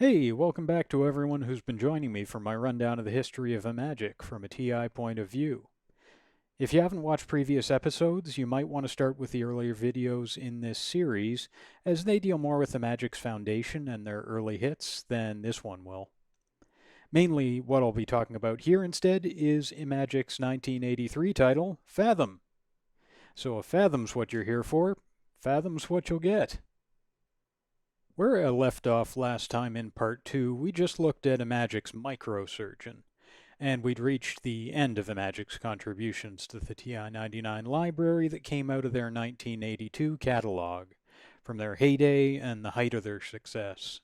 Hey, welcome back to everyone who's been joining me for my rundown of the history of Imagic from a TI point of view. If you haven't watched previous episodes, you might want to start with the earlier videos in this series, as they deal more with Imagic's foundation and their early hits than this one will. Mainly, what I'll be talking about here instead is Imagic's 1983 title, Fathom. So if Fathom's what you're here for, Fathom's what you'll get. Where I left off last time in part 2, we just looked at Imagic's microsurgeon, and we'd reached the end of Imagic's contributions to the TI-99 library that came out of their 1982 catalog, from their heyday and the height of their success.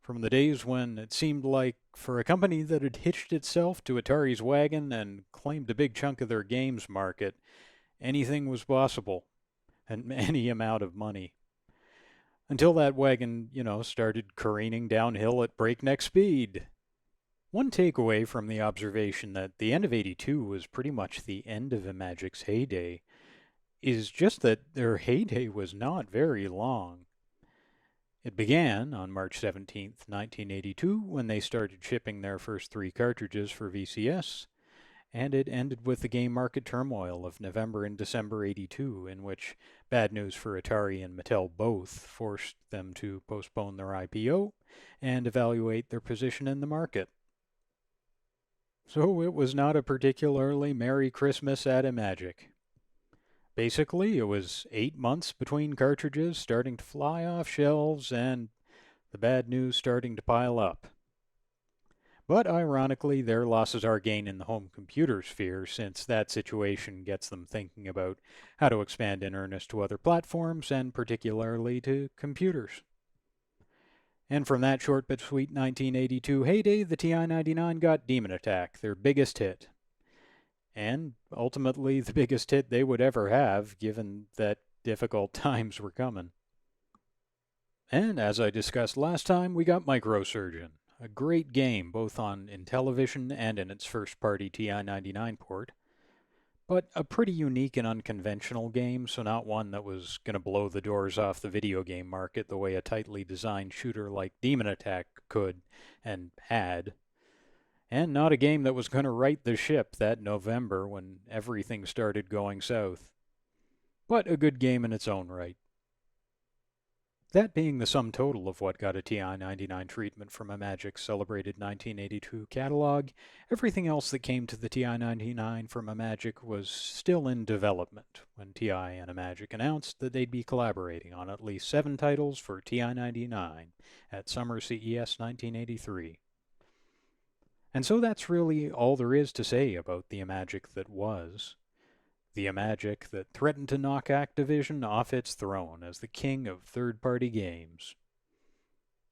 From the days when it seemed like, for a company that had hitched itself to Atari's wagon and claimed a big chunk of their games market, anything was possible, and any amount of money. Until that wagon, started careening downhill at breakneck speed. One takeaway from the observation that the end of '82 was pretty much the end of Imagic's heyday is just that their heyday was not very long. It began on March 17th, 1982, when they started shipping their first 3 cartridges for VCS, and it ended with the game market turmoil of November and December '82, in which bad news for Atari and Mattel both forced them to postpone their IPO and evaluate their position in the market. So it was not a particularly Merry Christmas at Imagic. Basically, it was 8 months between cartridges starting to fly off shelves and the bad news starting to pile up. But ironically, their losses are gain in the home computer sphere, since that situation gets them thinking about how to expand in earnest to other platforms, and particularly to computers. And from that short but sweet 1982 heyday, the TI-99 got Demon Attack, their biggest hit. And ultimately the biggest hit they would ever have, given that difficult times were coming. And as I discussed last time, we got Microsurgeon. A great game, both on Intellivision and in its first-party TI-99 port. But a pretty unique and unconventional game, so not one that was going to blow the doors off the video game market the way a tightly designed shooter like Demon Attack could and had. And not a game that was going to right the ship that November when everything started going south. But a good game in its own right. That being the sum total of what got a TI-99 treatment from Imagic's celebrated 1982 catalog, everything else that came to the TI-99 from Imagic was still in development when TI and Imagic announced that they'd be collaborating on at least 7 titles for TI-99 at Summer CES 1983. And so that's really all there is to say about the Imagic that was. The Imagic that threatened to knock Activision off its throne as the king of third-party games.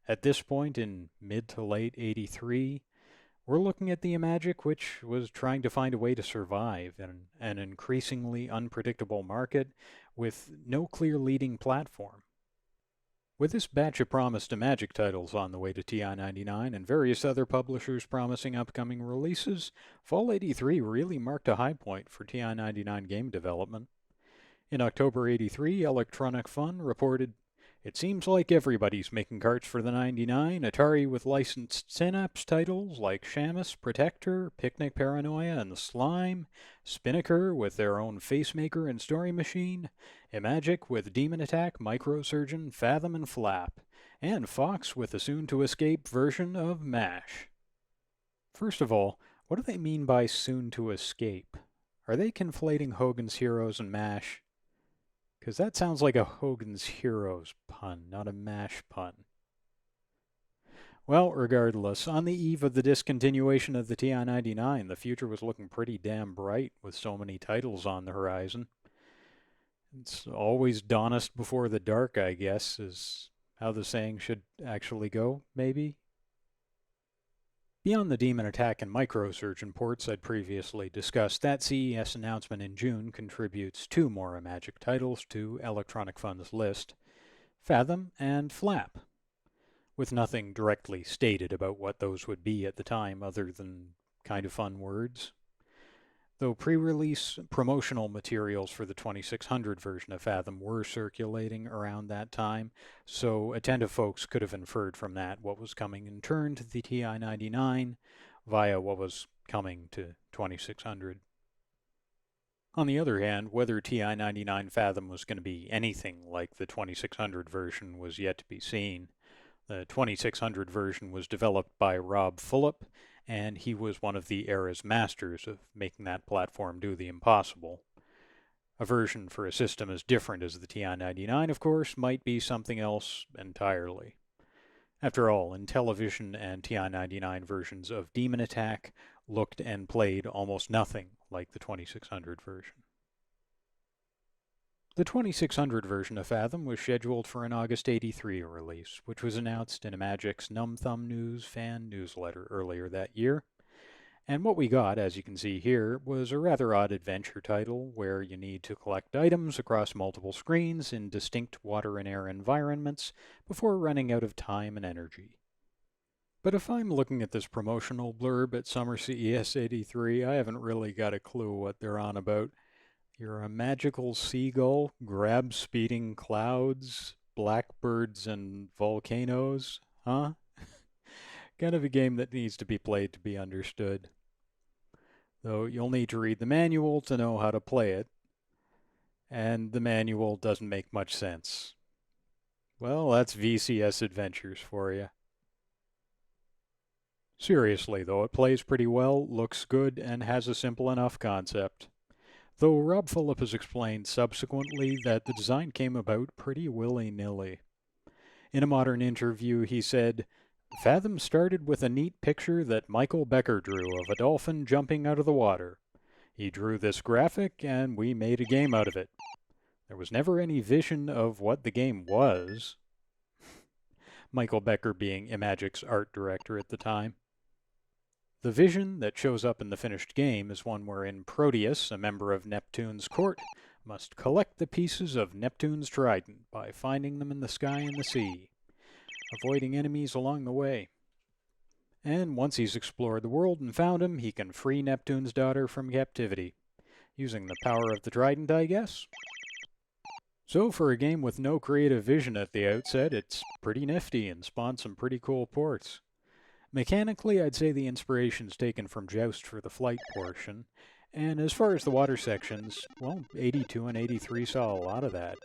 At this point in mid to late '83, we're looking at the Imagic which was trying to find a way to survive in an increasingly unpredictable market with no clear leading platform. With this batch of promised Imagic titles on the way to TI-99 and various other publishers promising upcoming releases, Fall '83 really marked a high point for TI-99 game development. In October '83, Electronic Fun reported, "It seems like everybody's making carts for the 99, Atari with licensed Synapse titles like Shamus, Protector, Picnic Paranoia, and Slime, Spinnaker with their own Facemaker and Story Machine, Imagic with Demon Attack, Microsurgeon, Fathom, and Flap, and Fox with a soon-to-escape version of MASH." First of all, what do they mean by soon-to-escape? Are they conflating Hogan's Heroes and MASH? Because that sounds like a Hogan's Heroes pun, not a MASH pun. Well, regardless, on the eve of the discontinuation of the TI-99, the future was looking pretty damn bright with so many titles on the horizon. It's always dawnest before the dark, I guess, is how the saying should actually go, maybe? Beyond the Demon Attack and Microsurgeon ports I'd previously discussed, that CES announcement in June contributes 2 more Imagic titles to Electronic Fun's list, Fathom and Flap, with nothing directly stated about what those would be at the time other than kind of fun words. though pre-release promotional materials for the 2600 version of Fathom were circulating around that time, so attentive folks could have inferred from that what was coming in turn to the TI-99 via what was coming to 2600. On the other hand, whether TI-99 Fathom was going to be anything like the 2600 version was yet to be seen. The 2600 version was developed by Rob Fulop, and he was one of the era's masters of making that platform do the impossible. A version for a system as different as the TI-99, of course, might be something else entirely. After all, Intellivision and TI-99 versions of Demon Attack looked and played almost nothing like the 2600 version. The 2600 version of Fathom was scheduled for an August '83 release, which was announced in Imagic's Numb Thumb News fan newsletter earlier that year. And what we got, as you can see here, was a rather odd adventure title where you need to collect items across multiple screens in distinct water and air environments before running out of time and energy. But if I'm looking at this promotional blurb at Summer CES '83, I haven't really got a clue what they're on about. You're a magical seagull, grab speeding clouds, blackbirds, and volcanoes, huh? Kind of a game that needs to be played to be understood. Though you'll need to read the manual to know how to play it, and the manual doesn't make much sense. Well, that's VCS Adventures for you. Seriously, though, it plays pretty well, looks good, and has a simple enough concept. Though Rob Fulop has explained subsequently that the design came about pretty willy-nilly. In a modern interview, he said, "Fathom started with a neat picture that Michael Becker drew of a dolphin jumping out of the water. He drew this graphic, and we made a game out of it. There was never any vision of what the game was." Michael Becker being Imagic's art director at the time. The vision that shows up in the finished game is one wherein Proteus, a member of Neptune's court, must collect the pieces of Neptune's trident by finding them in the sky and the sea, avoiding enemies along the way. And once he's explored the world and found him, he can free Neptune's daughter from captivity, using the power of the trident, I guess. So for a game with no creative vision at the outset, it's pretty nifty and spawned some pretty cool ports. Mechanically, I'd say the inspiration's taken from Joust for the flight portion, and as far as the water sections, well, 82 and 83 saw a lot of that.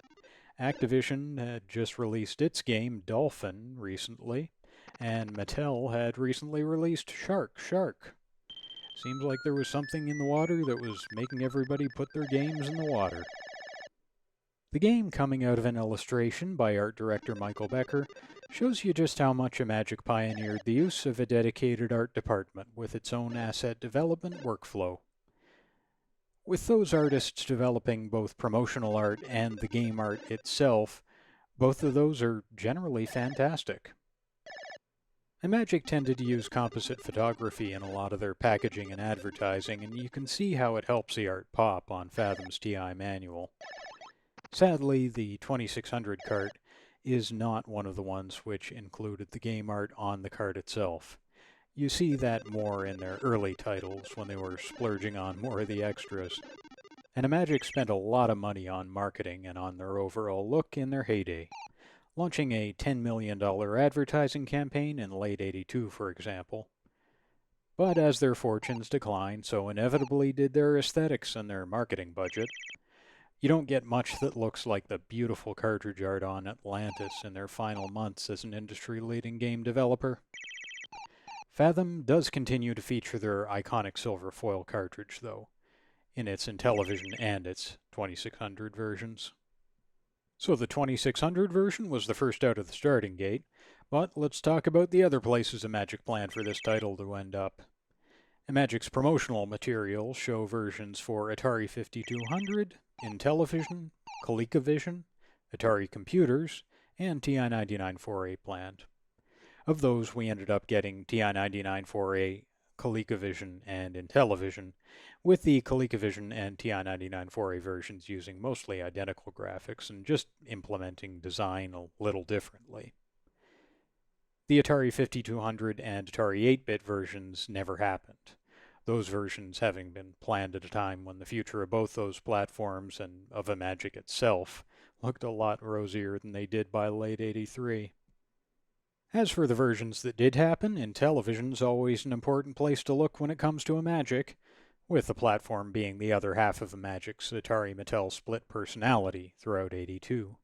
Activision had just released its game, Dolphin, recently, and Mattel had recently released Shark. Seems like there was something in the water that was making everybody put their games in the water. The game, coming out of an illustration by art director Michael Becker, shows you just how much Imagic pioneered the use of a dedicated art department with its own asset development workflow. With those artists developing both promotional art and the game art itself, both of those are generally fantastic. Imagic tended to use composite photography in a lot of their packaging and advertising, and you can see how it helps the art pop on Fathom's TI manual. Sadly, the 2600 cart is not one of the ones which included the game art on the cart itself. You see that more in their early titles when they were splurging on more of the extras. And Imagic spent a lot of money on marketing and on their overall look in their heyday, launching a $10 million advertising campaign in late '82, for example. But as their fortunes declined, so inevitably did their aesthetics and their marketing budget. You don't get much that looks like the beautiful cartridge art on Atlantis in their final months as an industry-leading game developer. Fathom does continue to feature their iconic silver foil cartridge, though, in its Intellivision and its 2600 versions. So the 2600 version was the first out of the starting gate, but let's talk about the other places Imagic planned for this title to end up. Imagic's promotional materials show versions for Atari 5200, Intellivision, ColecoVision, Atari Computers, and TI-99 4A planned. Of those, we ended up getting TI-99 4A, ColecoVision, and Intellivision, with the ColecoVision and TI-99 4A versions using mostly identical graphics and just implementing design a little differently. The Atari 5200 and Atari 8-bit versions never happened, those versions having been planned at a time when the future of both those platforms and of Imagic itself looked a lot rosier than they did by late '83. As for the versions that did happen, Intellivision's always an important place to look when it comes to Imagic, with the platform being the other half of Imagic's Atari-Mattel split personality throughout '82.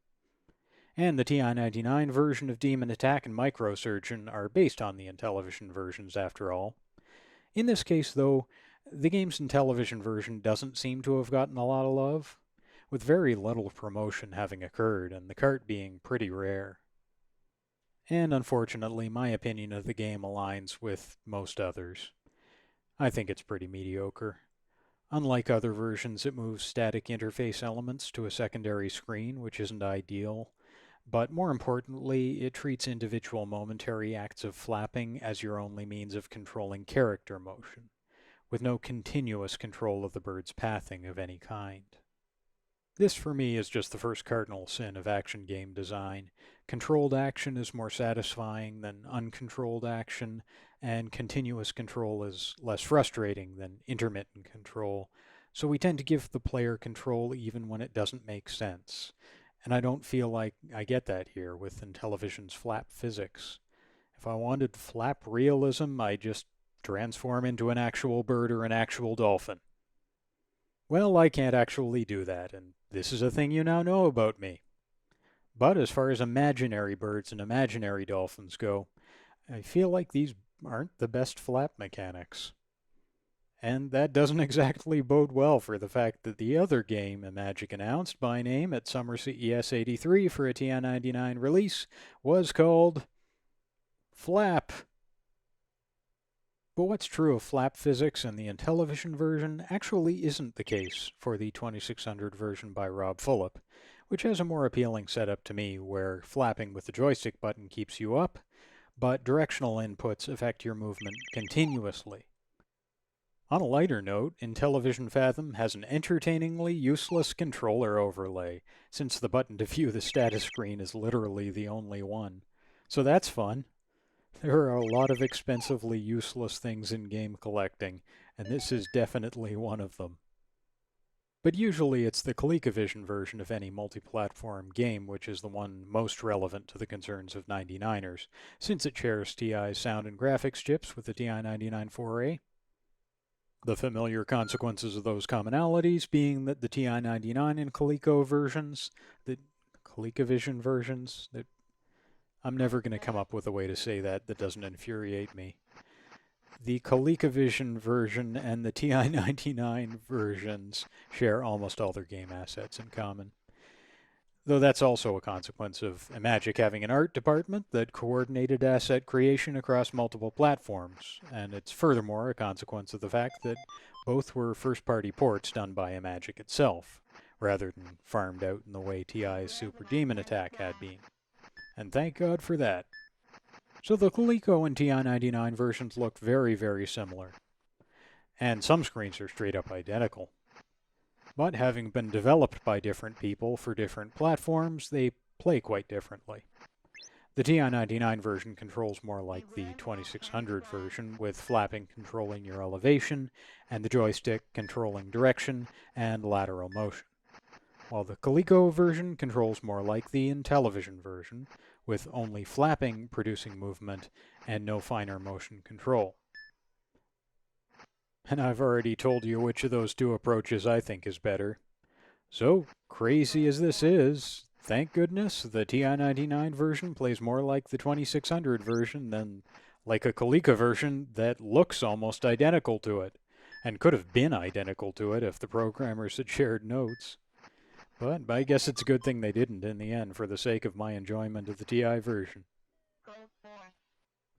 And the TI-99 version of Demon Attack and Microsurgeon are based on the Intellivision versions after all. In this case, though, the game's Intellivision version doesn't seem to have gotten a lot of love, with very little promotion having occurred and the cart being pretty rare. And unfortunately, my opinion of the game aligns with most others. I think it's pretty mediocre. Unlike other versions, it moves static interface elements to a secondary screen, which isn't ideal. But more importantly, it treats individual momentary acts of flapping as your only means of controlling character motion, with no continuous control of the bird's pathing of any kind. This for me is just the first cardinal sin of action game design. Controlled action is more satisfying than uncontrolled action, and continuous control is less frustrating than intermittent control, so we tend to give the player control even when it doesn't make sense. And I don't feel like I get that here with Intellivision's flap physics. If I wanted flap realism, I'd just transform into an actual bird or an actual dolphin. Well, I can't actually do that, and this is a thing you now know about me. But as far as imaginary birds and imaginary dolphins go, I feel like these aren't the best flap mechanics. And that doesn't exactly bode well for the fact that the other game Imagic announced by name at Summer CES '83 for a TI-99 release was called Flap. But what's true of flap physics in the Intellivision version actually isn't the case for the 2600 version by Rob Fulop, which has a more appealing setup to me where flapping with the joystick button keeps you up, but directional inputs affect your movement continuously. On a lighter note, Intellivision Fathom has an entertainingly useless controller overlay, since the button to view the status screen is literally the only one. So that's fun. There are a lot of expensively useless things in game collecting, and this is definitely one of them. But usually it's the ColecoVision version of any multi-platform game which is the one most relevant to the concerns of 99ers, since it shares TI's sound and graphics chips with the TI-99 4A. The familiar consequences of those commonalities being that the TI-99 and ColecoVision versions, that I'm never going to come up with a way to say that doesn't infuriate me. The ColecoVision version and the TI-99 versions share almost all their game assets in common. Though that's also a consequence of Imagic having an art department that coordinated asset creation across multiple platforms, and it's furthermore a consequence of the fact that both were first-party ports done by Imagic itself, rather than farmed out in the way TI's Super Demon Attack had been. And thank God for that. So the Coleco and TI-99 versions look very, very similar. And some screens are straight up identical. But having been developed by different people for different platforms, they play quite differently. The TI-99 version controls more like the 2600 version, with flapping controlling your elevation, and the joystick controlling direction and lateral motion, while the Coleco version controls more like the Intellivision version, with only flapping producing movement and no finer motion control. And I've already told you which of those two approaches I think is better. So, crazy as this is, thank goodness the TI-99 version plays more like the 2600 version than like a Coleco version that looks almost identical to it, and could have been identical to it if the programmers had shared notes. But I guess it's a good thing they didn't in the end for the sake of my enjoyment of the TI version.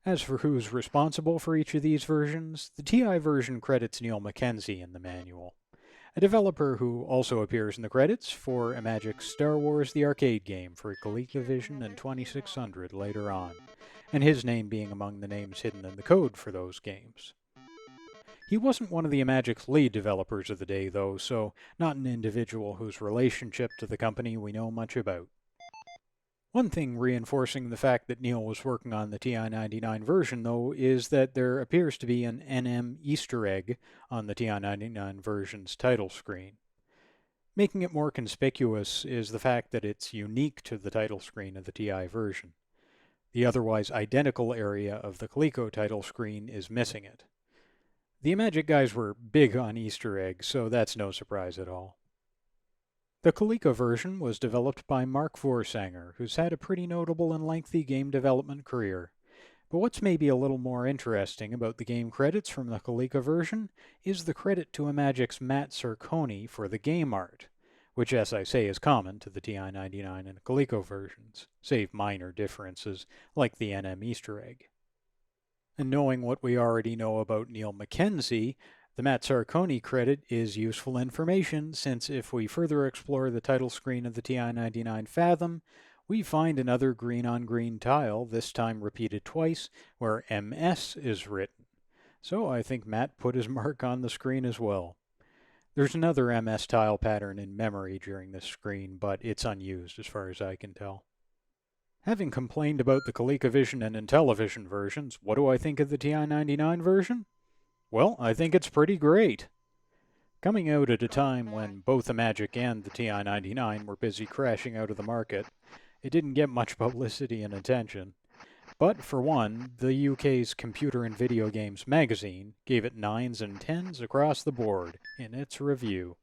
As for who's responsible for each of these versions, the TI version credits Neil Mackenzie in the manual, a developer who also appears in the credits for Imagic's Star Wars the Arcade game for ColecoVision and 2600 later on, and his name being among the names hidden in the code for those games. He wasn't one of the Imagic's lead developers of the day, though, so not an individual whose relationship to the company we know much about. One thing reinforcing the fact that Neil was working on the TI-99 version, though, is that there appears to be an NM Easter egg on the TI-99 version's title screen. Making it more conspicuous is the fact that it's unique to the title screen of the TI version. The otherwise identical area of the Coleco title screen is missing it. The Imagic guys were big on Easter eggs, so that's no surprise at all. The Coleco version was developed by Mark Vorsanger, who's had a pretty notable and lengthy game development career. But what's maybe a little more interesting about the game credits from the Coleco version is the credit to Imagic's Matt Cerconi for the game art, which, as I say, is common to the TI-99 and Coleco versions, save minor differences like the NM Easter egg. And knowing what we already know about Neil Mackenzie, the Matt Sarconi credit is useful information, since if we further explore the title screen of the TI-99 Fathom, we find another green-on-green tile, this time repeated twice, where MS is written. So I think Matt put his mark on the screen as well. There's another MS tile pattern in memory during this screen, but it's unused as far as I can tell. Having complained about the ColecoVision and Intellivision versions, what do I think of the TI-99 version? Well, I think it's pretty great. Coming out at a time when both the Imagic and the TI-99 were busy crashing out of the market, it didn't get much publicity and attention. But for one, the UK's Computer and Video Games magazine gave it 9s and 10s across the board in its review.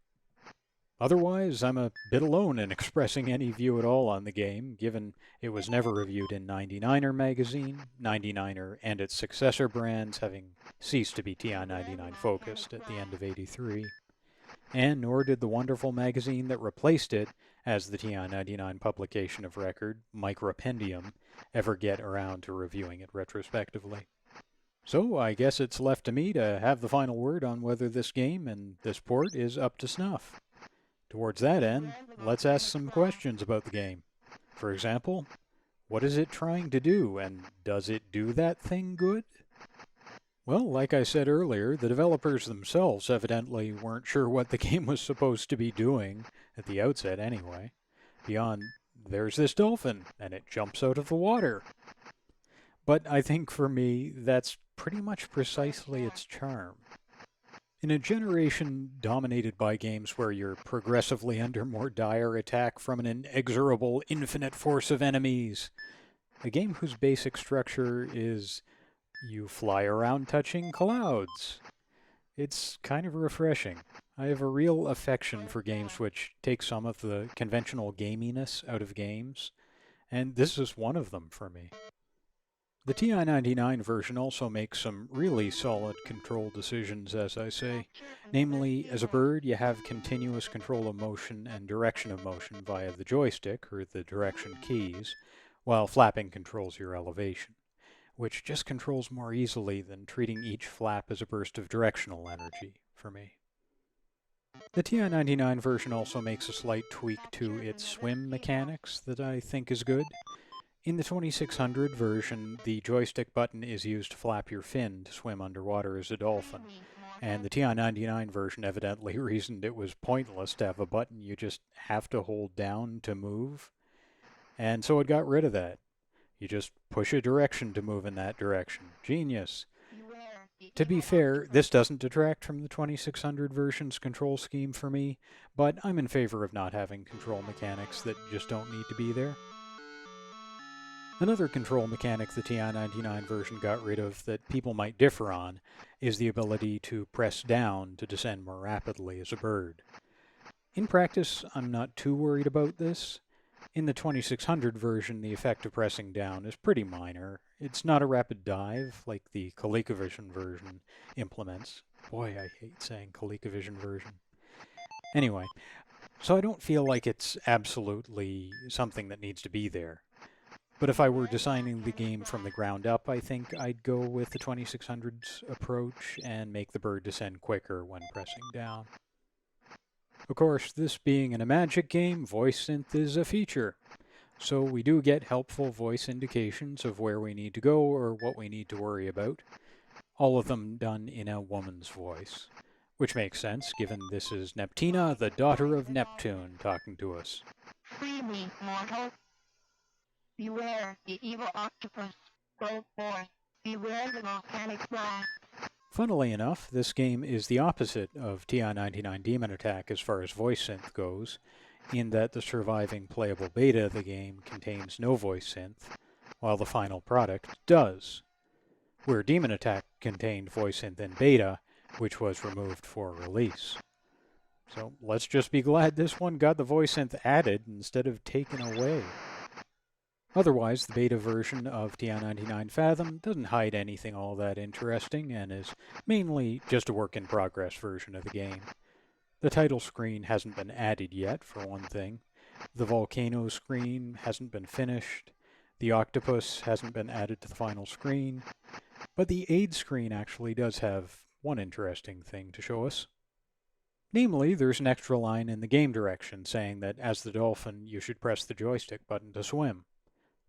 Otherwise, I'm a bit alone in expressing any view at all on the game, given it was never reviewed in 99er magazine, 99er and its successor brands having ceased to be TI-99 focused at the end of '83, and nor did the wonderful magazine that replaced it as the TI-99 publication of record, Micropendium, ever get around to reviewing it retrospectively. So I guess it's left to me to have the final word on whether this game and this port is up to snuff. Towards that end, let's ask some questions about the game. For example, what is it trying to do, and does it do that thing good? Well, like I said earlier, the developers themselves evidently weren't sure what the game was supposed to be doing, at the outset anyway, beyond, there's this dolphin, and it jumps out of the water. But I think for me, that's pretty much precisely its charm. In a generation dominated by games where you're progressively under more dire attack from an inexorable infinite force of enemies, a game whose basic structure is you fly around touching clouds. It's kind of refreshing. I have a real affection for games which take some of the conventional gaminess out of games, and this is one of them for me. The TI-99 version also makes some really solid control decisions, as I say. Namely, as a bird, you have continuous control of motion and direction of motion via the joystick, or the direction keys, while flapping controls your elevation, which just controls more easily than treating each flap as a burst of directional energy, for me. The TI-99 version also makes a slight tweak to its swim mechanics that I think is good. In the 2600 version, the joystick button is used to flap your fin to swim underwater as a dolphin, and the TI-99 version evidently reasoned it was pointless to have a button you just have to hold down to move, and so it got rid of that. You just push a direction to move in that direction. Genius. To be fair, this doesn't detract from the 2600 version's control scheme for me, but I'm in favor of not having control mechanics that just don't need to be there. Another control mechanic the TI-99 version got rid of that people might differ on is the ability to press down to descend more rapidly as a bird. In practice, I'm not too worried about this. In the 2600 version, the effect of pressing down is pretty minor. It's not a rapid dive like the ColecoVision version implements. Boy, I hate saying ColecoVision version. Anyway, so I don't feel like it's absolutely something that needs to be there. But if I were designing the game from the ground up, I think I'd go with the 2600's approach and make the bird descend quicker when pressing down. Of course, this being an Imagic game, voice synth is a feature. So we do get helpful voice indications of where we need to go or what we need to worry about. All of them done in a woman's voice. Which makes sense, given this is Neptina, the daughter of Neptune, talking to us. Free me, mortal. Beware the evil octopus. Go forth. Beware the volcanic blast. Funnily enough, this game is the opposite of TI-99 Demon Attack as far as voice synth goes, in that the surviving playable beta of the game contains no voice synth, while the final product does, where Demon Attack contained voice synth in beta, which was removed for release. So let's just be glad this one got the voice synth added instead of taken away. Otherwise, the beta version of TI-99 Fathom doesn't hide anything all that interesting and is mainly just a work-in-progress version of the game. The title screen hasn't been added yet, for one thing. The volcano screen hasn't been finished. The octopus hasn't been added to the final screen. But the aid screen actually does have one interesting thing to show us. Namely, there's an extra line in the game direction saying that as the dolphin, you should press the joystick button to swim,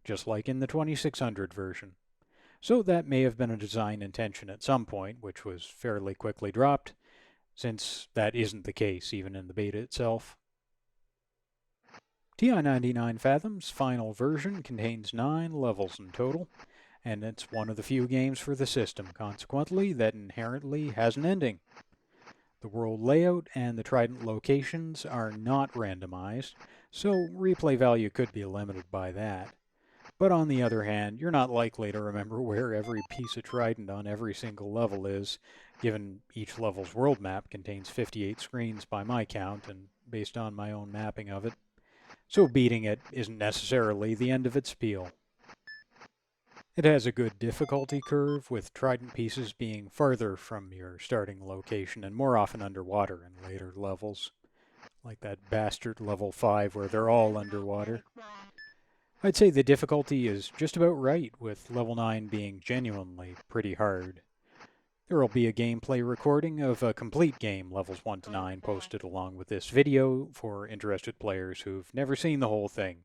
just like in the 2600 version. So that may have been a design intention at some point, which was fairly quickly dropped, since that isn't the case even in the beta itself. TI-99 Fathom's final version contains 9 levels in total, and it's one of the few games for the system, consequently, that inherently has an ending. The world layout and the trident locations are not randomized, so replay value could be limited by that. But on the other hand, you're not likely to remember where every piece of trident on every single level is, given each level's world map contains 58 screens by my count and based on my own mapping of it. So beating it isn't necessarily the end of its appeal. It has a good difficulty curve, with trident pieces being farther from your starting location and more often underwater in later levels, like that bastard level 5 where they're all underwater. I'd say the difficulty is just about right, with level 9 being genuinely pretty hard. There will be a gameplay recording of a complete game, levels 1 to 9, posted along with this video for interested players who've never seen the whole thing.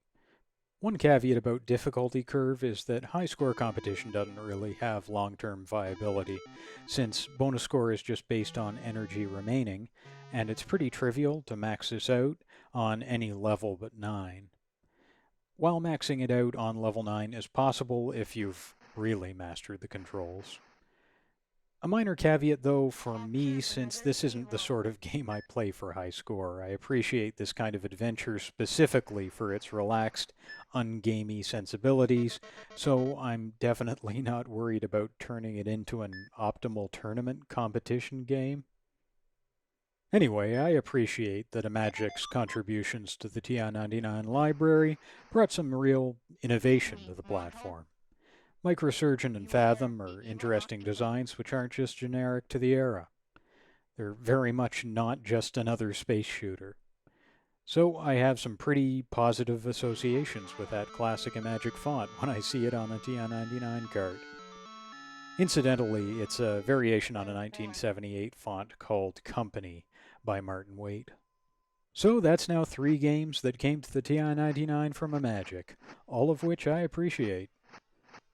One caveat about difficulty curve is that high score competition doesn't really have long-term viability, since bonus score is just based on energy remaining, and it's pretty trivial to max this out on any level but 9. While maxing it out on level 9 is possible if you've really mastered the controls. A minor caveat though for me, since this isn't the sort of game I play for high score. I appreciate this kind of adventure specifically for its relaxed, ungamey sensibilities, so I'm definitely not worried about turning it into an optimal tournament competition game. Anyway, I appreciate that Imagic's contributions to the TI-99 library brought some real innovation to the platform. Microsurgeon and Fathom are interesting designs which aren't just generic to the era. They're very much not just another space shooter. So I have some pretty positive associations with that classic Imagic font when I see it on a TI-99 card. Incidentally, it's a variation on a 1978 font called Company by Martin Waite. So that's now 3 games that came to the TI-99 from Imagic, all of which I appreciate.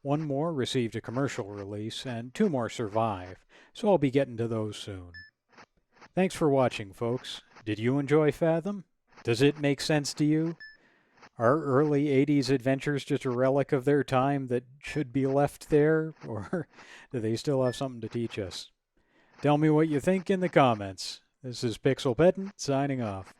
1 more received a commercial release, and 2 more survive, so I'll be getting to those soon. Thanks for watching, folks. Did you enjoy Fathom? Does it make sense to you? Are early 80s adventures just a relic of their time that should be left there, or do they still have something to teach us? Tell me what you think in the comments. This is Pixel Pedant signing off.